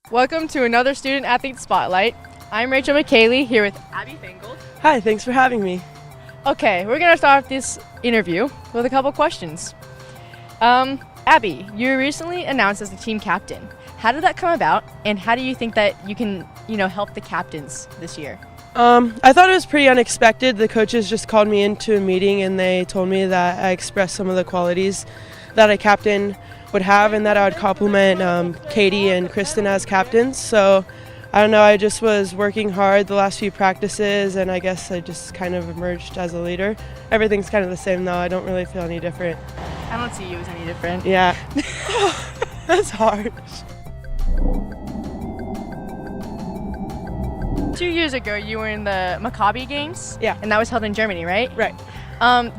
Welcome to another Student Athlete Spotlight. I'm Rachel Michieli here with Abbie Faingold. Hi, thanks for having me. Okay, we're going to start off this interview with a couple questions. Abbie, you were recently announced as the team captain. How did that come about, and how do you think that you can, help the captains this year? I thought it was pretty unexpected. The coaches just called me into a meeting and they told me that I expressed some of the qualities that a captain would have and that I would compliment Katie and Kristen as captains. So I don't know, I just was working hard the last few practices and I guess I just kind of emerged as a leader. Everything's kind of the same though. I don't really feel any different. I don't see you as any different. Yeah. That's hard. 2 years ago, you were in the Maccabi games. Yeah. And that was held in Germany, right? Right.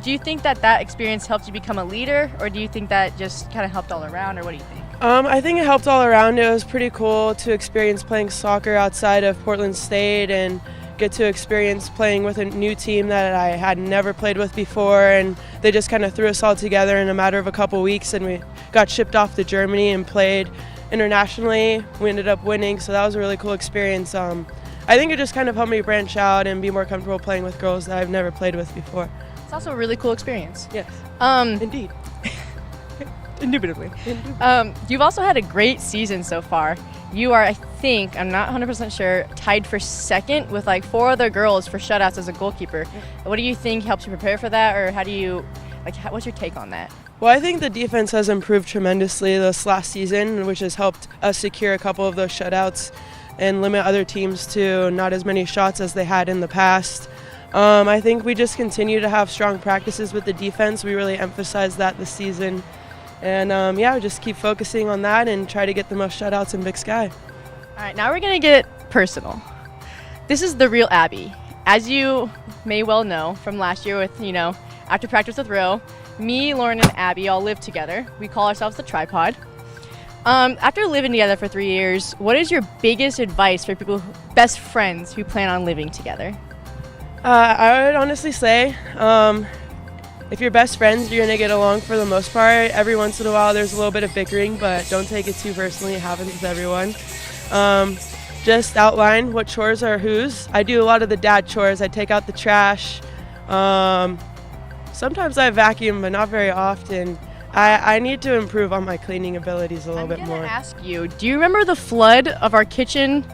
Do you think that experience helped you become a leader, or do you think that just kind of helped all around, or what do you think? I think it helped all around. It was pretty cool to experience playing soccer outside of Portland State and get to experience playing with a new team that I had never played with before, and they just kind of threw us all together in a matter of a couple weeks, and we got shipped off to Germany and played internationally. We ended up winning, so that was a really cool experience. I think it just kind of helped me branch out and be more comfortable playing with girls that I've never played with before. It's also a really cool experience. Yes. Indeed. Indubitably. You've also had a great season so far. You are, I think, I'm not 100% sure, tied for second with like 4 other girls for shutouts as a goalkeeper. What do you think helps you prepare for that, or how do you, what's your take on that? Well, I think the defense has improved tremendously this last season, which has helped us secure a couple of those shutouts and limit other teams to not as many shots as they had in the past. I think we just continue to have strong practices with the defense. We really emphasize that this season. And we just keep focusing on that and try to get the most shutouts in Big Sky. All right, now we're going to get personal. This is the real Abbie. As you may well know from last year with, after practice with Ro, me, Lauren, and Abbie all live together. We call ourselves the Tripod. After living together for 3 years, what is your biggest advice for people, best friends who plan on living together? I would honestly say if you're best friends, you're going to get along for the most part. Every once in a while there's a little bit of bickering, but don't take it too personally. It happens with everyone. Just outline what chores are whose. I do a lot of the dad chores. I take out the trash. Sometimes I vacuum, but not very often. I need to improve on my cleaning abilities a little bit more. I'm going to ask you, do you remember the flood of our kitchen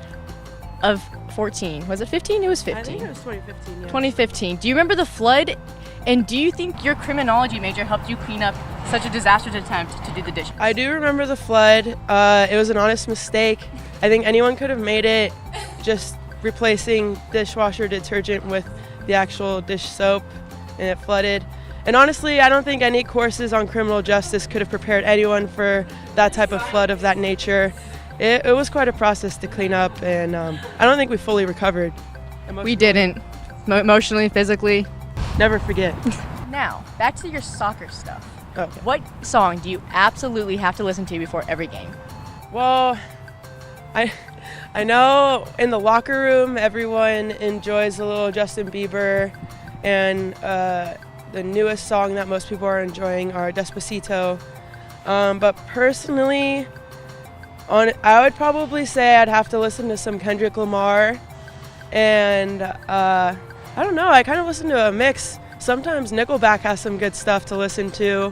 of 14? Was it 15? It was 15. I think it was 2015, yeah. 2015. Do you remember the flood? And do you think your criminology major helped you clean up such a disastrous attempt to do the dishes? I do remember the flood. It was an honest mistake. I think anyone could have made it, just replacing dishwasher detergent with the actual dish soap, and it flooded. And honestly, I don't think any courses on criminal justice could have prepared anyone for that type of flood of that nature. It was quite a process to clean up, and I don't think we fully recovered. We didn't, emotionally, physically. Never forget. Now, back to your soccer stuff. Okay. What song do you absolutely have to listen to before every game? Well, I know in the locker room everyone enjoys a little Justin Bieber, and the newest song that most people are enjoying are Despacito. But personally, I would probably say I'd have to listen to some Kendrick Lamar, and I don't know, I kind of listen to a mix. Sometimes Nickelback has some good stuff to listen to.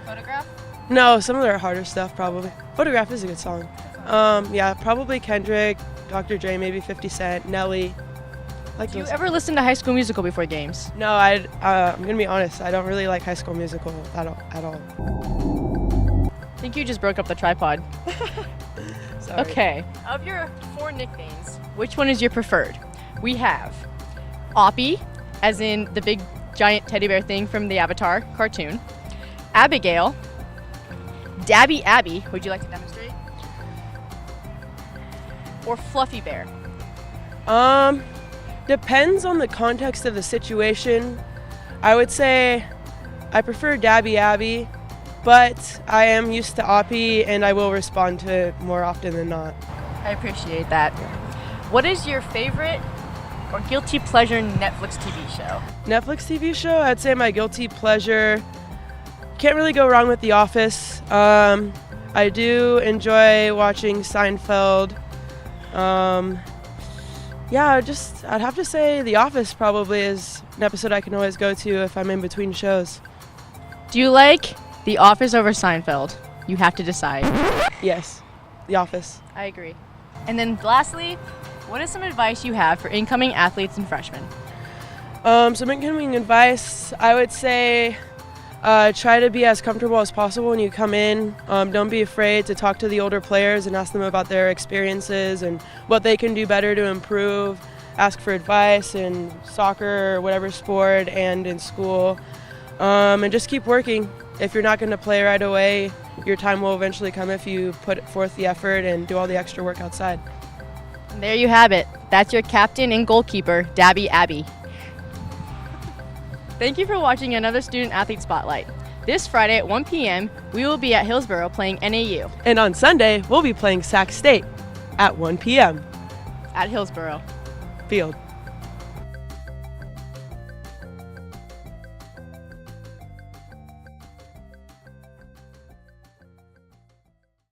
Photograph? No, some of their harder stuff probably. Photograph is a good song. Probably Kendrick, Dr. Dre, maybe 50 Cent, Nelly. Do you ever listen to High School Musical before games? No, I'm going to be honest, I don't really like High School Musical at all. I think you just broke up the tripod. Sorry. Okay. Of your 4 nicknames, which one is your preferred? We have Oppie, as in the big giant teddy bear thing from the Avatar cartoon. Abigail. Dabby Abbie, would you like to demonstrate? Or Fluffy Bear? Depends on the context of the situation. I would say I prefer Dabby Abbie, but I am used to Oppie and I will respond to it more often than not. I appreciate that. What is your favorite or guilty pleasure Netflix TV show? Netflix TV show, I'd say my guilty pleasure, can't really go wrong with The Office. I do enjoy watching Seinfeld. Yeah, I'd have to say The Office probably is an episode I can always go to if I'm in between shows. Do you like The Office over Seinfeld? You have to decide. Yes, The Office. I agree. And then lastly, what is some advice you have for incoming athletes and freshmen? Some incoming advice, I would say try to be as comfortable as possible when you come in. Don't be afraid to talk to the older players and ask them about their experiences and what they can do better to improve. Ask for advice in soccer or whatever sport and in school. And just keep working. If you're not going to play right away, your time will eventually come if you put forth the effort and do all the extra work outside. And there you have it. That's your captain and goalkeeper, Abbie. Thank you for watching another Student Athlete Spotlight. This Friday at 1 p.m., we will be at Hillsborough playing NAU. And on Sunday, we'll be playing Sac State at 1 p.m. At Hillsborough Field.